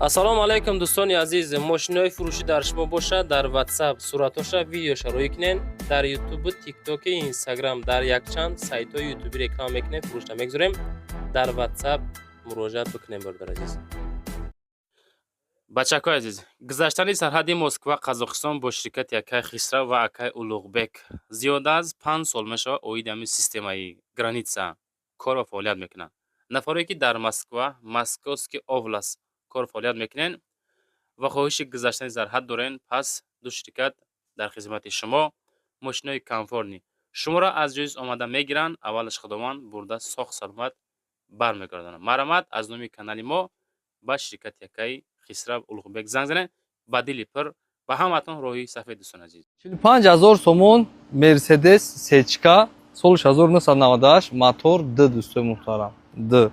ассалому алайкум дӯстони азиз, мошинои фурӯшӣ дар шумо бошад, дар WhatsApp суратоша, видеоша рӯй кунен, дар YouTube, TikTok, Instagram, дар якчанд сайтҳои YouTube реклама мекунем, фурӯшта мегузорем. Дар WhatsApp муроҷиат бикунем бародар азиз. бачакои азиз, гузаштани сарҳади Москва Қазоқистон бо ширкати Акай Хисрав ва Акай Улуғбек зиёда аз 5 сол мешавад оиди ҳамин системаи граница кор ва фаъолият мекунанд. нафаре ки дар Москва, Московский област кор фаъолият мекунен ва хоҳиши гузаштани сарҳад дорен, пас ду ширкат дар хизмати шумо мошинои комфортни шуморо аз ҷои омада мегиранд, аввалаш худованд бурда сох саломат бармегардонанд. Марҳамат аз номи канали мо ба ширкати Акай Хисрав Улуғбек занг занед, ба дили пир ба ҳаматон роҳи сафед дӯстон азиз. 45000 сомон Mercedes Сечка солиш 1998 мотор Д дӯстои муҳтарам. Д.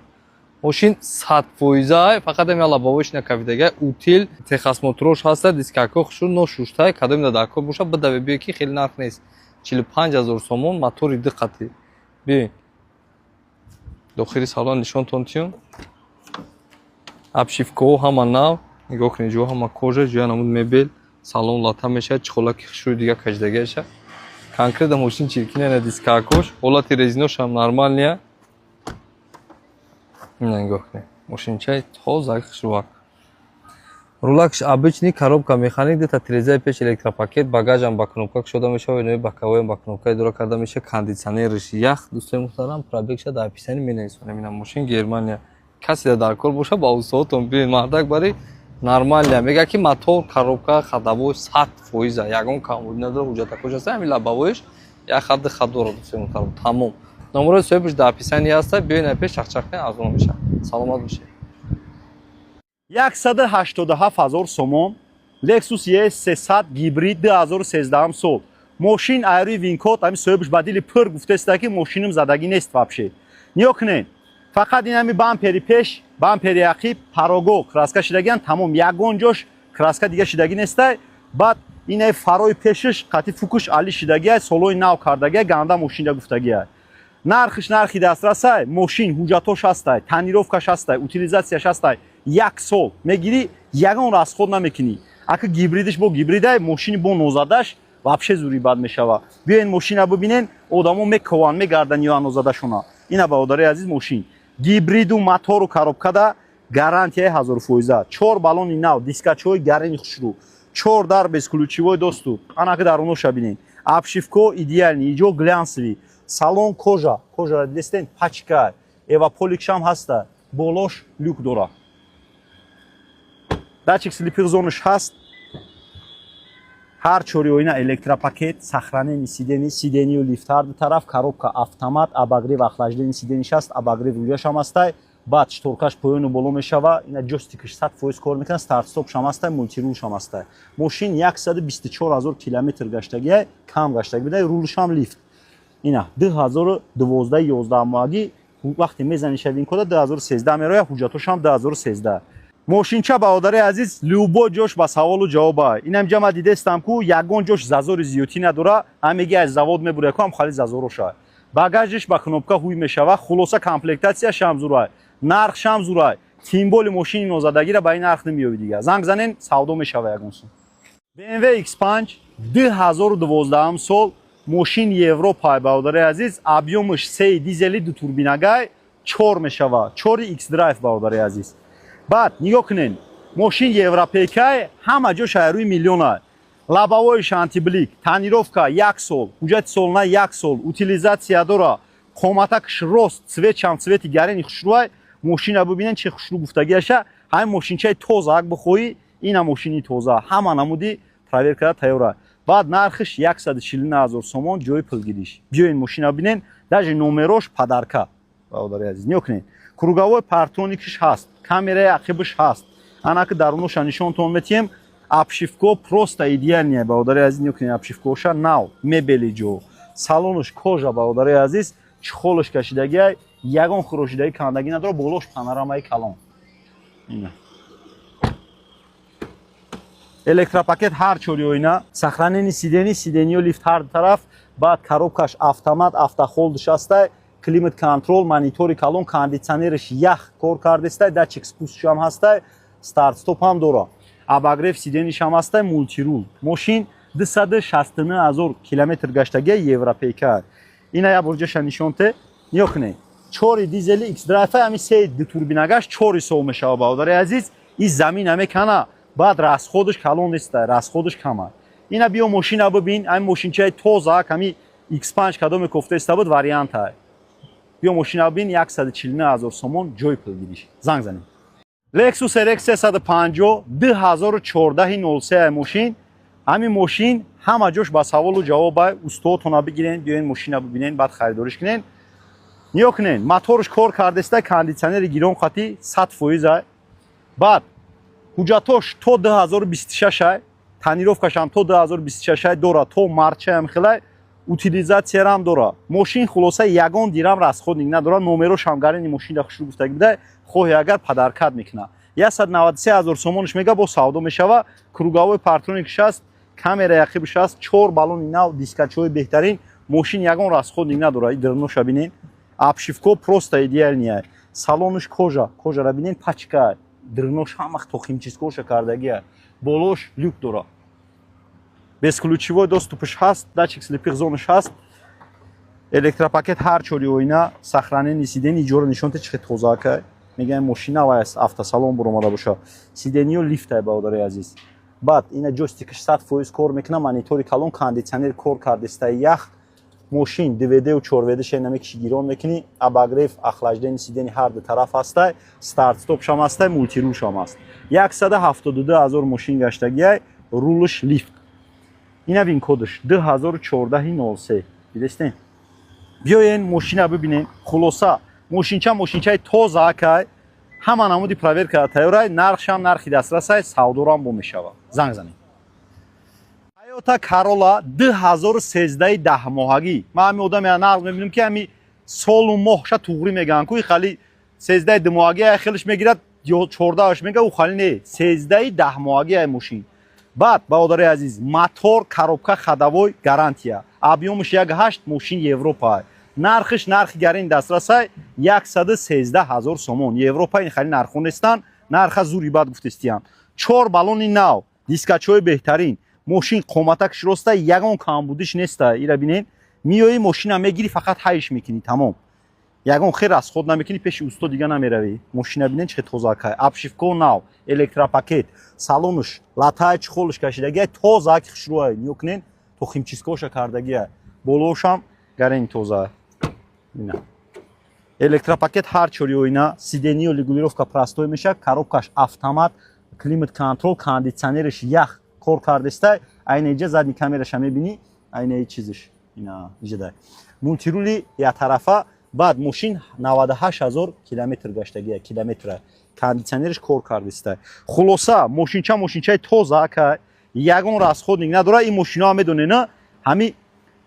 Мошин 100%, фақат ҳам лабовиш накавидага, утил, техас моторош ҳаста, дискако хушур ношуштай, кадом да дакор боша, бадаве бия ки хеле нарх нест. 45000 сомон мотори диққати. Бин. Дохили салон нишонтон тиён. Обшивкаҳо ҳама нав, нигоҳ кунед, ҷо ҳама кожа, ҷоя намуд мебел, салон лата мешавад, чихолаки хушури дига каҷдагиаша. Конкретно мошин чиркина на дискакош, ҳолати резинош ҳам нормалния. Нигоҳ кунед. Мошинчаи тоза хушрувак. Рулакш обычный, коробка механик, где-то 3,5 электропакет, багажам ба кнопка кушода мешавад, инои боковоям ба кнопка идора карда мешавад, кондитсионериш ях, дӯстои муҳтарам, пробегша дар описанӣ менависонем. Ина мошин Германия. Касе дар кор боша ба усоотон бирин, мардак бари нормалния. Мега ки мотор, коробка, ходовой 100%, ягон камбуд надора, ҳуҷҷатакош аста, ҳамин лабовоиш як хадди ходора дӯстои муҳтарам. Тамом. номерои соҳибаш дар описанӣ аста, биёед пеш чахчахне арзон мешавад. Саломат бошед. 187000 сомон Lexus ES 300 гибрид 2013 сол. Мошин айрӯи винкод, ҳамин соҳибаш ба дили пир гуфтааста ки мошинам задагӣ нест вабше. Ниё кунед. Фақат ин ҳами бампери пеш, бампери ақиб, парого краска шидагиан, тамом ягон ҷош краска дига шидагӣ нестай. Баъд ин фарои пешаш қати фукуш али шидагия, солои нав кардагия, ганда мошинда гуфтагия. Нархиш нархи дастрасай, мошин ҳуҷҷатош ҳастай, танировкаш ҳастай, утилизатсияш ҳастай, 1 сол мегири, ягон расход намекунӣ. Ака гибридиш бо гибридай, мошини бо нозадаш вабше зури бад мешава. Биёен мошина бибинен, одамо мекованд, мегардан ё нозадашона. Ина бародари азиз мошин. Гибриду мотору коробкада гарантияи 1000%. 4 балони нав, дискачҳои гарини хушрӯ, 4 дар безключевой доступ. Анака даруноша бинен. Обшивко идеальни, иҷо глянсови. Салон кожа, кожа дестен пачка, эваполикшам ҳаста, болош люк дора. Датчик слипирзонаш ҳаст. Ҳар чори оина электропакет, сохранени сидению лифтар ду тараф, коробка автомат, абагрев охлаждени сидениш ҳаст, абагрев рӯяшам ҳастай, баъд шторкаш поёну боло мешава, ина ҷостикаш 100% кор мекунад, старт стопшам ҳастай, мултирулшам ҳастай. Мошин 124000 километр гаштагия, кам гаштаги бидай, рулшам лифт. Ина 2012-11 моҳаги вақте мезанишави ин кода 2013 мероя, ҳуҷҷатошам 2013. Мошинча бародари азиз, любой ҷош ба саволу ҷавоба. Инам ҷама дидестам ку ягон ҷош зазори зиётӣ надора, ҳамеги аз завод мебуря ку ҳам хали зазороша. Багажиш ба кнопка ҳуй мешава, хулоса комплектатсияш ҳам зурай, нархш ҳам зурай. Тимболи мошини нозадагира ба ин нарх намеёви дига. Занг занен, савдо мешава ягон сум. BMW X5 2012 сол, мошин Европа бародари азиз, объёмаш 3 дизели ду турбинагай 4 мешава, 4 X-Drive бародари азиз. Баъд нигоҳ кунен, мошин европейкай, ҳама ҷош айрӯи миллиона. Лабовоиш антиблик, танировка 1 сол, ҳуҷҷати солна 1 сол, утилизатсия дора, қоматакаш рост, цветшам цвети гарини хушрӯай, мошина бибинен чӣ хушрӯ гуфтагиаша, ҳамин мошинчаи тоза ак бихоҳӣ, ина мошини тоза, ҳама намуди проверкада тайёра. Баъд нархиш 149000 сомон, ҷои пулгириш. Биёен мошина бинен, даже номерош падарка. Бародари азиз, ниё кунед. Круговой партроникиш ҳаст, камераи ақибаш ҳаст. Анака даруноша нишонтон метиҳем, обшивко просто идеальния бародари азиз, ниё кунед, обшивкоша нав, мебели ҷо. Салонош кожа бародари азиз, чихолаш кашидагия, ягон хӯрошидагӣ кандагӣ надора, болош панорамаи калон. Ина. Электропакет ҳар чори оина, сохранени сидению лифт ҳар тараф, баъд коробкаш автомат, автохолдиш ҳастай, климат контрол, монитори калон, кондитсионериш ях кор кардестай, датчик спустшам ҳастай, старт стоп ҳам дора. Абагрев сидениш ҳам ҳастай, мултирул. Мошин 269,000 километр гаштагия европейка. Ина я бурҷаша нишонте. Ниё кунед. 4 дизели X-Drive ҳами 3 турбинагаш 4 сол мешава баодари азиз. И замин ҳаме кана. Баъд расходиш калон неста, расходиш кама. Ина биё мошина бибин, ами мошинчаи тоза, ками X5 кадоме кофтаиста буд варианта. Биё мошина бибин 149,000 сомон ҷой пул гириш. Занг занем. Lexus RX 350 2014 03 мошин. Ами мошин ҳама ҷош ба саволу ҷавоба устодтона бигирен, биёен мошина бибинен, баъд харидориш кунен. Ниё кунен, моторш кор кардеста, кондитсионери гирон хати 100% ай. Баъд ҳуҷҷатош то 2026 ай, танировкаш ҳам то 2026 ай дора, то марча ҳам хелай утилизатсия ҳам дора. Мошин хулоса ягон дирам расходник надора, номерош ҳам гарини мошина хушрӯ гуфтаги бидай, хоҳе агар падаркат мекуна. 193,000 сомонш мега бо савдо мешава, круговой партроникш аст, камера яқибш аст, 4 балони нав, дискачҳои беҳтарин, мошин ягон расходник надора, дирноша бинен. Обшивко просто идеальная. Салонуш кожа, кожара бинен пачка. Дрнош ҳамах то химчискоша кардагия. Болош люк дора. Бесключевой доступш ҳаст, датчик слепих зонаш ҳаст. Электропакет ҳар чори оина, сохранени сидени иҷора нишонте чихе тозака. Мегаем мошина ва автосалон буромада боша. Сидениё лифтай баодари азиз. Баъд ина ҷойстикаш 100% кор мекуна, монитори калон, кондитсионер кор кардестай ях. Мошин DVD و 4WD ше намекиши гирон мекуни, абагрев охлаждени сидени ҳар ду тараф ҳастай, старт стоп шам ҳастай, мултирул шам аст. 172,000 мошин гаштагиай, рулш лифт. Ина вин кодаш 2014 03. Видестен? Биёен мошина бибинен, хулоса мошинчаи тоза акай, ҳама намуди проверка тайёрай, нархшам нархи дастрасай, савдорам бо мешава. Занг занем. Toyota Corolla 2013 10-моҳагӣ. Ман ҳами одаме нағз мебинам ки ҳами солу моҳша туғрӣ мегӯянд ки хали 13 2-моҳагӣ ай хелиш мегирад, 14 мега, у хали не 13 10-моҳагӣ ай мошин. Баъд баодари азиз, мотор, коробка ходовой гарантия. Объёмш 1.8 мошин Европа ай. Нархиш нархи гарин дастрас ай 113,000 сомон. Европа ин хали нархо нестан, нарха зури баъд гуфтестиян. 4 балони нав, дискачҳои беҳтарин. Мошин қоматакш роста ягон камбудиш неста. Ира бинен, миёи мошина мегири фақат ҳайш мекунӣ, тамом. Ягон хел расход намекунӣ, пеши усто дига намеравӣ. Мошина бинен чихе тозакай. Обшивко нав, электропакет, салонуш, латаи чухолуш кашидагиай, тозак хушрӯай. Ниё кунен, то химчискоша кардагиай. Болошам гарени тоза. Ина. Электропакет ҳар чори оина, сидениё регулировка простой меша, коробкаш автомат, климат контрол, кондитсионериш ях кор кардестай, айна иҷа задни камераша мебинӣ, айна чизиш ина иҷадай. Мултирули я тарафа, баъд мошин 98,000 километр гаштагия, километра. Кондитсионериш кор кардестай. Хулоса мошинчаи тоза акай, ягон расходник надора. Ин мошино ҳам медонена, ҳами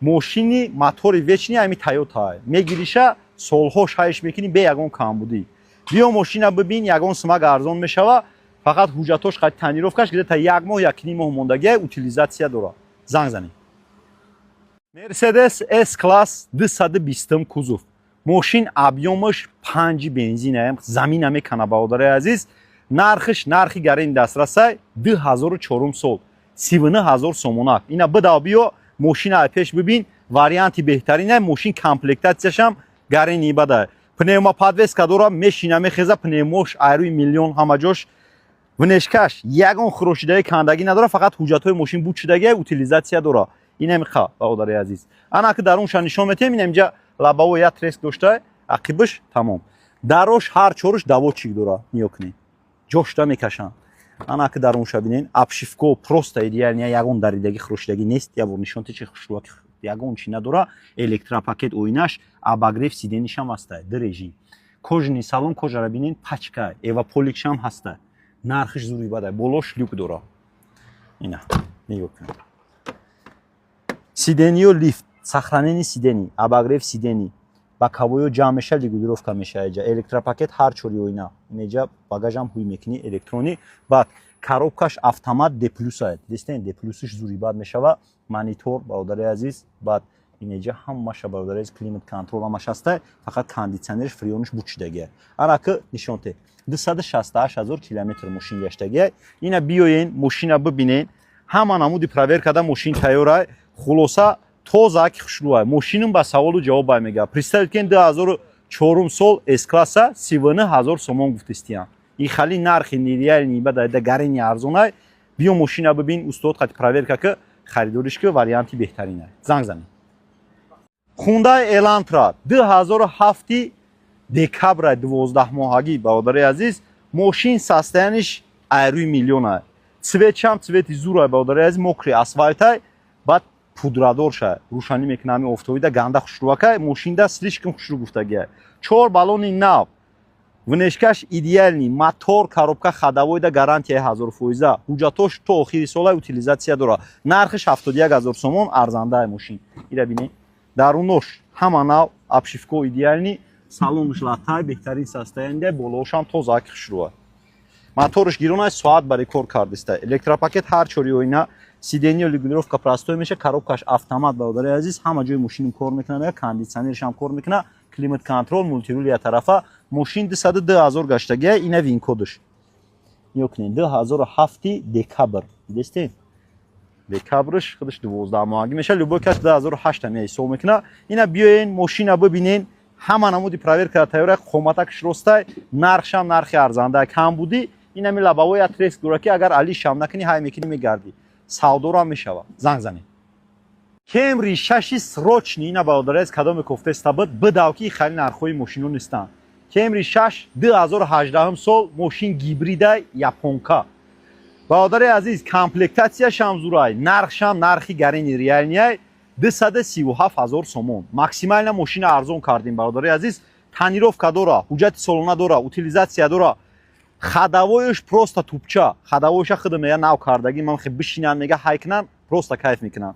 мошини мотори вечни ҳами Toyota ай. Мегириша солҳош ҳайш мекунӣ бе ягон камбудӣ. Биё мошина бибин, ягон сумак арзон мешава. Фақат ҳуҷҷатош қайд танировкаш гирета 1 моҳ 1 моҳ мондагиай утилизатсия дора. Занг занем. Mercedes S-класс 220 кузов. Мошин объёмаш 5 бензин ай, замина мекана баодари азиз. Нархиш нархи гарин дастрасай 2004 сол. 39,000 сомонак. Ина бидав биё мошина ай пеш бибин, варианти беҳтарин ай, мошин комплектатсияшам гарини бадай. Пневма подвеска дора, мешина мехеза, пневмош айрӯи миллион ҳама ҷош. Внешкаш ягон хӯрошидаи кандагӣ надора, фақат ҳуҷҷатҳои мошин буд шудагиай, утилизатсия дора. Ина миха баодари азиз. Ана ки дарунша нишон метем, ина инҷа лабаво я треск доштай, ақибиш тамом. Дарош ҳар чориш давочик дора, ниё кунед. Ҷошта мекашанд. Ана ки дарунша бинен, обшивко просто идеалния, ягон даридаги хӯрошидаги нест, я бор нишонте чи хушрӯак ягон чи надора. Электропакет оинаш, абагрев сиденишам ҳастай, ду режим. Кожани салон кожара бинен пачка, эваполикшам ҳастай. Нархиш зури бадай, болош люк дора. Ина, нигоҳ кунед. Сидениё лифт, сохранени сидени, абагрев сидени, боковоё ҷамъ меша, регулировка меша иҷа. Электропакет ҳар чори оина. Инҷа багажам ҳуй мекунӣ электрони. Баъд коробкаш автомат D+ ай. Дестен D+иш зури баъд мешава. Монитор баодари азиз, баъд اینجا همش برادر از کلیمت کنترل همش هسته فقط کاندیشنرش فریونش بوچیدگی انا که نشونته 268,000 کیلومتر ماشین گشتگی اینا بیاین ماشینا ببینین همان عمودی پراور کرده ماشین تیاره خلاصه توزا که خوشلوه ماشینم با سوال و جواب میگه представьте که 2004 سال اس کلاس 39000 سومون گفتستیان این خیلی نرخ نیریال نی بعد دگرینی ارزونه بیو ماشینا ببین استاد خاطر پراور که خریدارش که واریانتی بهترینه زنگ زنید Hyundai Elantra 2007 دکبر 12 ماهگی برادر عزیز ماشین состояниش ایروی میلیونه цветчам цвети зура برادر عزیز мокрый асфальтай بعد пудрадор ша рушани мекунами офтобида ганда хушрувака мошинда слишком хушру гуфтага 4 баллони нав внешкаш идеальный мотор коробка ходовойда гарантия 1000%. Ҳуҷҷатош то охири сола утилизация дора. Нархиш 71000 сомон арзандаи мошин. Ира бинед. Дарунош ҳама нав обшивко идеальный, салониш латтай беҳтарин состояние, болошам тоза хушрува. Моториш гирона соат бари кор кардиста. Электропакет ҳар 4 оина, сиденье регулировка простой меша, коробкаш автомат бародари азиз, ҳама ҷои мошиним кор мекунад, кондитсионериш ҳам кор мекунад, климат контрол, мультирул я тарафа. Мошин 22000 гаштагия, ина вин кодиш. Ёкнин 2007 декабр. Видите? Декабрш худиш 12 моҳаги меша, любой кас 2008 меҳисоб мекунад. Ина биёен мошина бибинен, ҳама намуди проверка тайёра қоматакш ростай, нархшам нархи арзанда кам буди. Ина ми лабавои атрес гураки агар али шам накини ҳай мекини мегарди. Савдора мешава. Занг занед. Camry 6 срочни ина бародарез кадоме кофтеста буд бидавки хали нархои мошино нестанд. Camry 6 2018 сол мошин гибридай японка. Бародари азиз комплектатсияш ҳам зурай, нархшам нархи гарини реальнияй 237000 сомон. Максимально мошина арзон кардем бародари азиз. Танировка дора, ҳуҷҷати солона дора, утилизация дора. Ходовоиш просто тупча. Ходовоиша худ мега нав кардаги, ман хе бишинан мега хайкнан, просто кайф мекунан.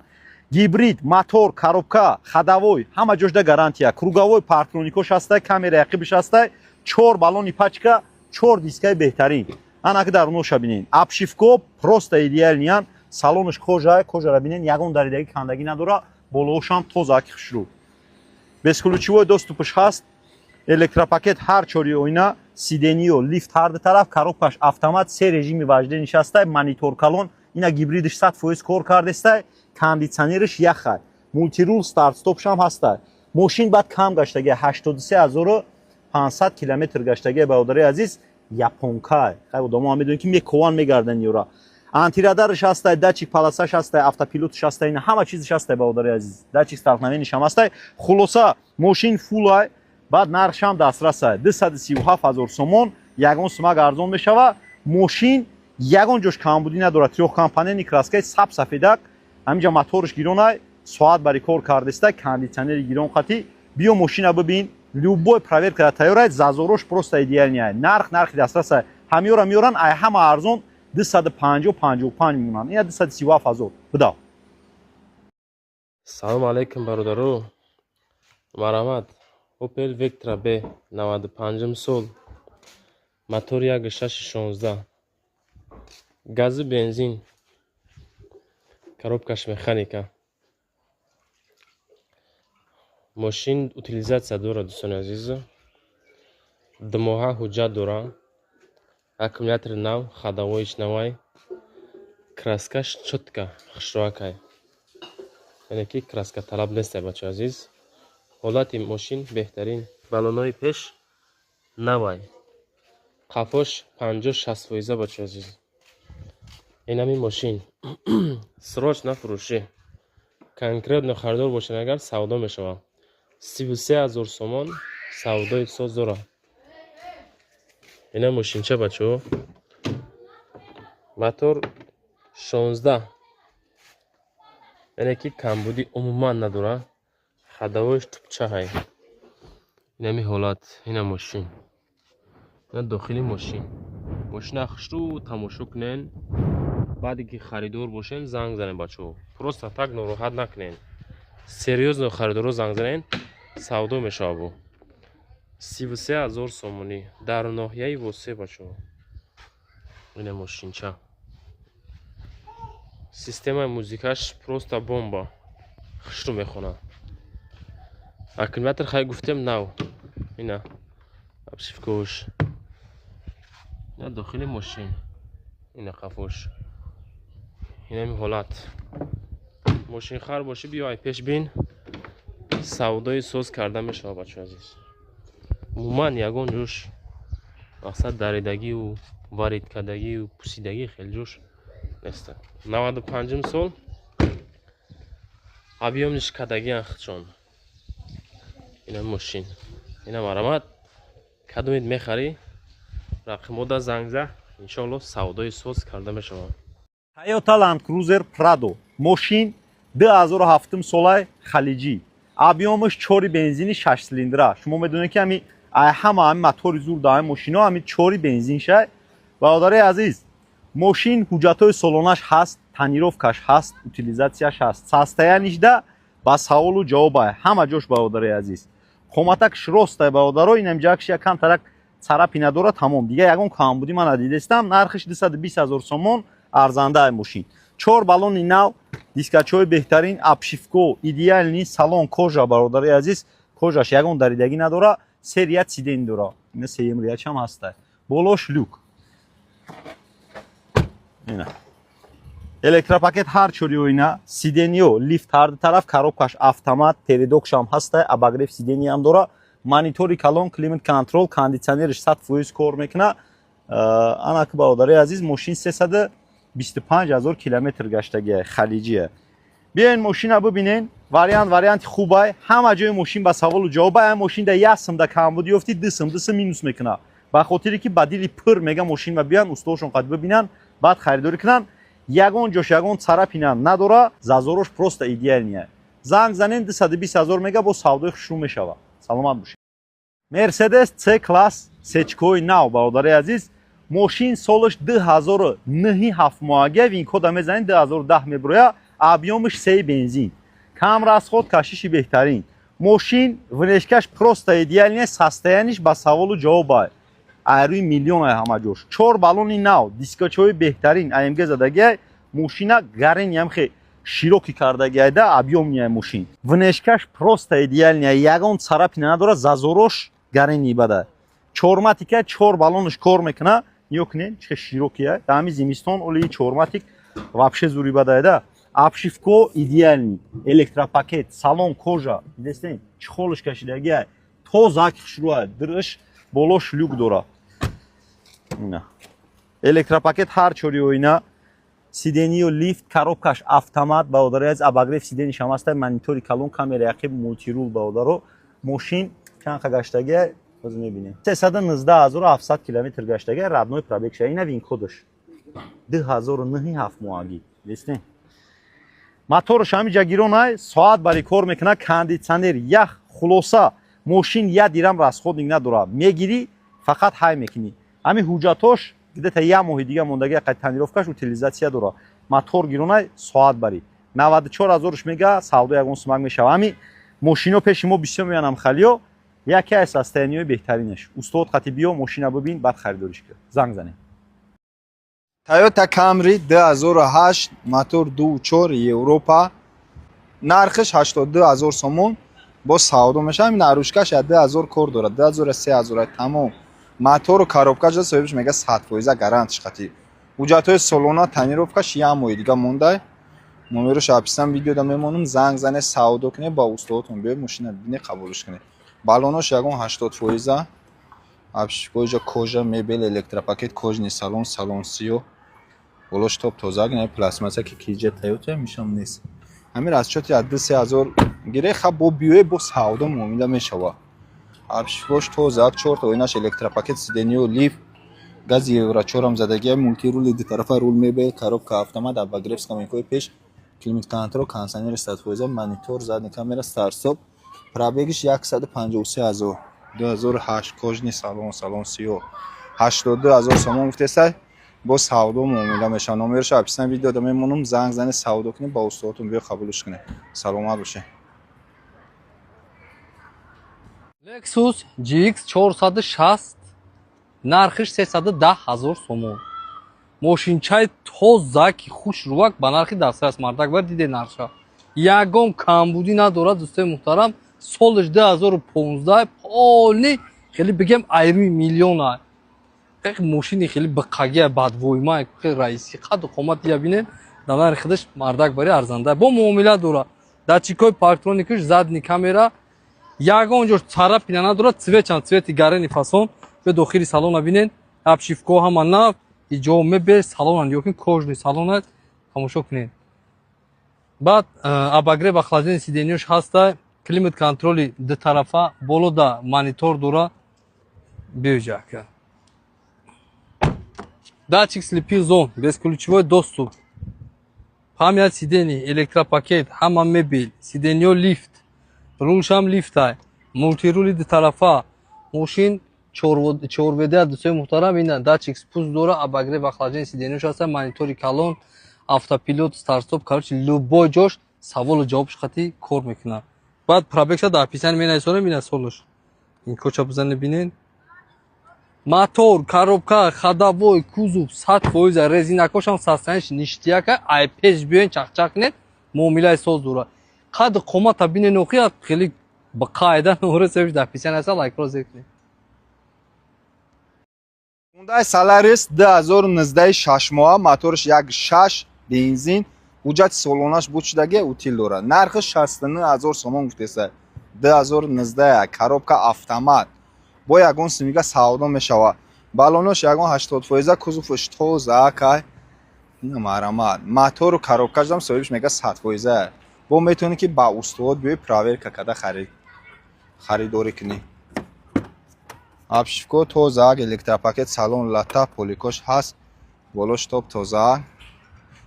Гибрид, мотор, коробка, ходовой, ҳама ҷошда гарантия. Круговой партроникош ҳастай, камера яқибиш ҳастай, 4 баллони пачка, 4 дискаи беҳтарин. Ана ки дар ноша бинен. Обшивко просто идеалниян. Салониш кожа, кожара бинен, ягон даридаги кандаги надора, болошам тозаки хушру. Бесключевой доступиш ҳаст. Электропакет ҳар 4 оина, сиденьё, лифт ҳар ду тараф, коробкаш автомат, се режими важде нишастай, монитор калон, ина гибридиш 100% кор кардестай. Кондитсионериш яхай, мультирул старт стопшам ҳастай. Мошин баъд кам гаштаги 83500 километр гаштаги бародари азиз японка. Хай одамоа медонед ки мекован мегардан ёра. Антирадариш ҳастай, датчик паласаш ҳастай, автопилотиш ҳастай, ина ҳама чизиш ҳастай бародари азиз. Датчик стартнавениш ҳам ҳастай. Хулоса мошин фулай, баъд нархшам дастрасай 237000 сомон, ягон сумак арзон мешава. Мошин ягон ҷош камбудӣ надорад, трёхкомпонентни краскаи саб сафедак. Ҳаминҷа моториш гиронай, соат бари кор кардестай, кондитсионери гирон қати. Биё мошина бибин, любой проверка тайёрай, зазорош просто идеалнияй. Нархи дастрасай. Ҳамёра меёран, ай ҳама арзон 250-55 мемонанд. Ина 237000. Бидав. Салом алейкум бародаро. Марамат. Opel Vectra B 95 сол. Мотор 1.616. Гази бензин. Коробкаш механика. Мошин утилизация дора, дӯстони азиз. Димоҳа ҳуҷҷат дора. Аккумулятор нав, ходовоиш навай. Краскаш чутка, хушрувакай. Яъне ки краска талаб нестай бачаи азиз. ҳолати мошин беҳтарин. баллонои пеш навай. қафош 50-60% бачаи азиз. ин ҳамин мошин срочно фурӯшӣ. Конкретно харидор бошед агар савдо мешава. 33000 сомон савдои соз дора. Ина мошинча бачаҳо. Мотор 16. Яъне ки камбудӣ умуман надора. Ходовоиш тупчаҳай. Ин ҳамин ҳолат. Ина мошин. Ина дохили мошин. Мошина хушрӯ тамошо кунен. баъде ки харидор бошен занг занен бачаҳо. Просто так нороҳат накунен. Серьёзно харидоро занг занен, савдо мешава бо. 33000 сомонӣ дар ноҳияи восе бачаҳо. Ина мошинча. Системаи музикаш просто бомба. Хушрӯ мехонад. аккумулятор хай гуфтем нав. Ина обшивкош. Ина дохили мошин. Ина қафош. Ина ми ҳолат. Мошин хар боши биёй пеш бин. Савдои соз карда мешава бачаҳо азиз. Умуман ягон ҷӯш мақсад даридагию варидкардагию пусидагӣ хел ҷӯш нест. 95 сол объёмниш кадаги анхчон. Ина мошин. Ина марамат кадомид мехари рақимода зангза иншоалло савдои соз карда мешава. Toyota Land Cruiser Prado ماشین 2007 سال خلیجی объемش 4 بنزینی 6 سیلندره شما میدونید که همه موتور زور داره ماشینا همین 4 بنزین شه برادر عزیز ماشین حجتای سالونش هست تنیروفکش هست утилизацияш هست состояниеш да ба саволу ҷавобе ҳама ҷош бародари азиз қоматакш ростай бародаро инам ҷакш якам тарак царапи надора тамом дига ягон камбуди ман надидистам нархиш 220 000 сомон арзандаи мошин 4 баллони нав дискачҳои беҳтарин обшивко идеални салон кожа бародари азиз кожаш ягон даридагӣ надора серия сиден дора ина сеюмрияч ҳам ҳаста болош люк ина электропакет ҳар чорёина сидениё лифт ҳар ду тараф коробкаш автомат передокшам ҳаста абагрев сидениям дора монитори калон климат контрол кондитсионериш 100% кор мекуна анаки бародари азиз мошин 325 000 километр гаштагиа халиҷия биёин мошина бибинен варианти хубай ҳама ҷои мошин ба саволу ҷавоба ам мошинда ясмда камбуд ёфти дисм минус мекуна ба хотире ки ба дили пур мега мошинма биён устошон қад бибинан баъд харидорӣ кунан ягон ҷош ягон царапинам надора зазорош просто идеалния занг занен 220 000 мега бо савдои хушрӯ мешава саломат бошед мерседес C класс сечкои нав бародари азиз мошин солаш 2009 ҳафтмоагия винкода мезанед 2010 мебуроя объемиш 3 бензин кам расход кашиши беҳтарин мошин внешкаш просто идеалния состояниш ба саволу ҷавоба айрӯи миллион ҳама ҷош 4 баллони нав дискачҳои беҳтарин амг задагия мошина гарениам хе широки кардагиайда объемния мошин внешкаш просто идеалния ягон царапи надора зазорош гарени бада чорматика 4 баллониш кор мекуна ёкне чӣ широкия дами зимистон оли чорматик вообще зури бадаида обшивко идеални электропакет салон кожа дестен чхолиш кашидагия тоза хушрӯа дирш болош люк дора ина электропакет ҳар чорёина сидениё лифт коробкаш автомат бародари аз абагрев сидениш ҳам аста монитори калон камера яқиб мултирул бародаро мошин канқа гаштагия оз мебинем 319 700 километр гаштагия родной пробег ша ина винкодаш 2009 ҳафтмоагӣ дестен моторш ҳамиҷа гиронай соат бари кор мекуна кондитсионер ях хулоса мошин я дирам расходник надора мегири фақат ҳай мекунӣ ҳамин ҳуҷҷатош где-то я моҳи дига мондагия қайд танировкаш утилизация дора мотор гиронай соат бари 94 000 мега савдо ягон сумак мешава ҳамин мошино пеши мо бисёр меёнам халиё яке аз состояниҳои беҳтаринаш устод қати биё мошина бибин баъд харидориш кӯ занг занем Toyota Camry 2008 мотор 2.4 Европа нархиш 82 000 сомон бо савдо меша ҳамин арӯшкаш 2000 кор дорад 2003 тамом мотору коробкаш соҳибиш мега 100% гарантиш қати ҳуҷҷатҳои солона танировкаш як моҳи дига мондай номерош аписам видеода мемонам занг зане савдо кунед ба устодотон биёед мошина бибинед қабулш кунед баллонош ягон 80% обшивкои кожа мебел электропакет кожни салон сиё болош топ тоза гина пластмасса ки киҷа Toyota мишам нест ҳамин расчоти 2-3 000 гире ха бо биёе бо савдо муомила мешава обшивкош тоза 4 та ойнаш электропакет сидениё лифт гази евро 4 задагия мультирули ду тарафа рул мебел коробка автомат обогрев скамейкои пеш климат контрол кондитсионер 100% монитор задни камера старстоп пробегиш 153 000 2008 кожни салон сиё 82 000 сомон гуфтесай бо савдо муомила мешава номерош аписам видеода мемонам занг зане савдо кунед ба устодотон биё қабулш кунед саломат бошед Lexus GX 460 нархиш 310 000 сомон мошинчаи тоза ки хушрӯвак ба нархи дастрас мардак бар диде нарша ягон камбудӣ надорад дӯстои муҳтарам солиш 2015 полни хеле бигем айрми миллиона мошини хеле бақагия бадвойма раиси қад қомат ябинен данар хидаш мардак бари арзанда бо муомила дора датчикои парктроникаш задни камера ягон ҷо цара пинана дора цветчан цвети гарени фасон бе дохили салона бинен абшифко ҳама нав иҷо мебе салонан ёкин кожни салонат тамошо кунед баъд обогрев охлаждение сиденияш ҳаста климат контроли ду тарафа боло да монитор дора беҷака датчик слепил зон бесключевой доступ память сидений электропакет ҳама мебел сиденьё лифт рулшам лифтай мултирули ду тарафа мошин чорведа дӯстои муҳтарам ина датчик спуск дора обогрев охлаждение сиденияш ҳаста монитори калон автопилот старстоп короче любой ҷош саволу ҷавобш хати кор мекунад баъд пробегша дар писани менависонем ина солуш ин коча бизане бинен мотор коробка ходовой кузов 100% резинакошам состояниш ништияка ай пеш биёен чақчақ не муомилаи соз дора қадр қомата бинен оқият хеле ба қаида номеро севиш дар писани ҳаста лайкро зекунед Hyundai Solaris 2019 6 моҳа, моториш 1.6 бензин, ҳуҷҷати солонаш буд шудаги утил дорад. Нархи 69000 сомон гуфтеса. 2019 коробка автомат бо ягон симига савдо мешавад. Балонош ягон 80%, кузовш тоза кай. Ина марамат. Мотору коробкаш дам соҳибш мега 100%. Бо метони ки ба устод биёй проверка када харидорӣ кунӣ. Обшивко тоза, электропакет, салон лата, поликош ҳаст. Болош топ тоза.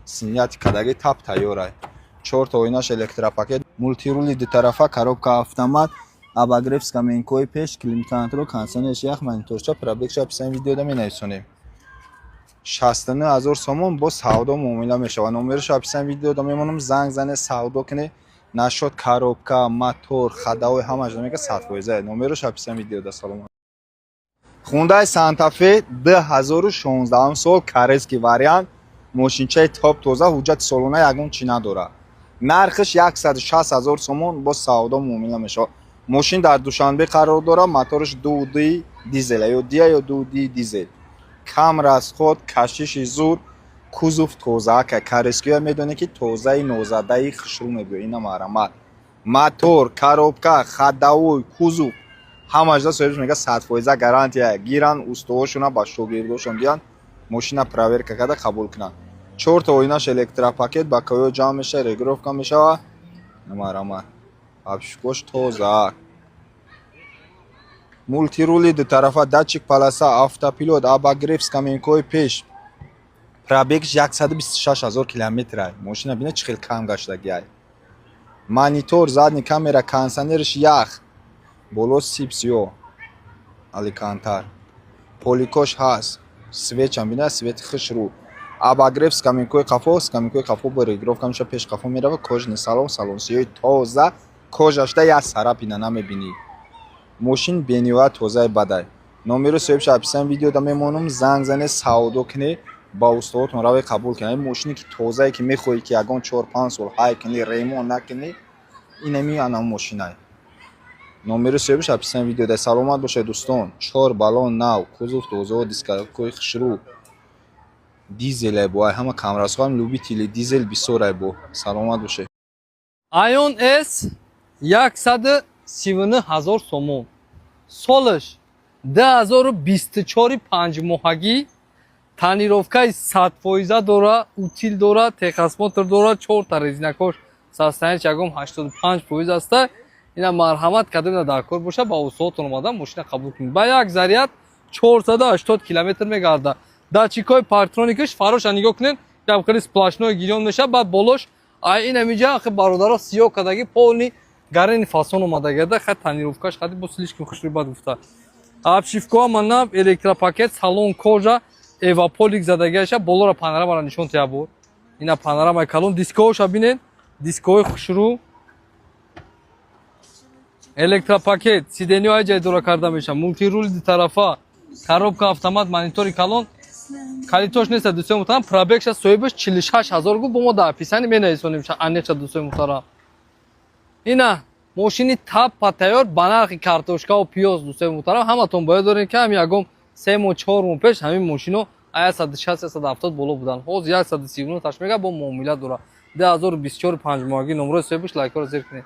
Синияти кадаги тап тайёрай. 4 та оинаш электропакет, мультирули ду тарафа, коробка автомат, обогрев скамейкои пеш, климат контрол, кондиционерш ях, мониторча, пробегша писани видеода менависонем. 69000 сомон бо савдо муомила мешавад. Номерош писани видеода мемонам, занг зане савдо куне. Нашод коробка, мотор, ходовой ҳамаш мега 100%. Номерош писани видеода. Салом. Hyundai Santa Fe 2016 сол корейский вариант. Мошинчаи топ тоза, ҳуҷҷати солона ягон чӣ надорад. Нархиш 160000 сомон бо савдо муомила мешавад. Мошин дар Душанбе қарор дорад, моториш 2D дизел ё Dia ё 2D дизел. Кам расход, кашиши зуд, кузов тоза, корейския медонед ки тозаи нозадаи хушрӯ мебиёд. Ина марамат. Мотор, коробка, ходовой, кузов ҳамаш да соҳибш мега 100% гарантия гиран, устуҳошона ба шогирдошон биён мошина проверка карда қабул кунанд. 4 та оинаш электропакет ба коё ҷамъ меша, регировка мешавад. Намарама. Обшивкош тоза. Мультирули ду тарафа, датчик полоса, автопилот, обогрев скамейкои пеш. Пробегш 126000 километр. Мошина бина чӣ хел кам гаштагиай. Монитор, задни камера, кондиционериш ях. Боло сипс ё аликантар. Поликош ҳаст. Свечам бина, свети хушрӯ. Обогрев скамейкои қафо бо регировка меша, пеш қафо мерава, кожни салон, салонсиёи тоза, кожашда як сарапина намебинӣ. Мошин бениҳоят тозаи бадай. Номеро соҳибш писани видеода мемонам, занг зане савдо кунед, ба устодотон равед қабул кунед. Мошини ки тозае ки мехоҳӣ ки ягон 4-5 сол ҳай кунӣ, ремонт накунӣ, инами ана мошинае. Номеро соҳибш писани видеода. Саломат бошед дӯстон. 4 балон нав, кузов тоза, дискакои хушрӯ. Дизеле бо ҳама камрасоҳам любители дизел бисёрай бо. Саломат бошед. Ion S 139000 сомон. Солиш 2024 5 моҳагӣ. Тонировкаи 100% дора, утил дора, техосмотр дора, 4 та резинакош, состояниш ягон 85% аста. Ина марҳамат кадом дар кор боша, ба усотон омада мошина қабул кунед. Ба як заряд 480 км мегарда. Датчикои парктроникаш фароша нигоҳ кунед, ям хеле сплашной гирён меша, баъд болош ай ин амиҷа ахи бародаро сиёҳ кадаги полни гарени фасон омадагида, хат тонировкаш хати бо слишком хушрӯ бад гуфта. Обшивко манав, электропакет, салон кожа, эваполик задагиаша, болора панорамаро нишон тиябор. Ина панорамаи калон, дискаоша бинед, дискаҳои хушрӯ. Электропакет, сиденьё ай ҷай дора карда меша, мултирули ду тарафа, коробка автомат, монитори калон. Калитош неста дӯстои муҳтарам, пробегша соҳибаш 46000 гуфт, бо мо дар писани менависонем анеша дӯстои муҳтарам. Ина мошини таппа тайёр ба нархи картошкаву пиёз дӯстои муҳтарам ҳаматон бояд доред ки ҳам ягон 3 моҳ 4 моҳ пеш ҳамин мошино 160-170 боло буданд. ҳозир 139 таш мега бо муомилат дорад. 2024 5 моҳагӣ номрои соҳибаш лайкҳоро зер кунед.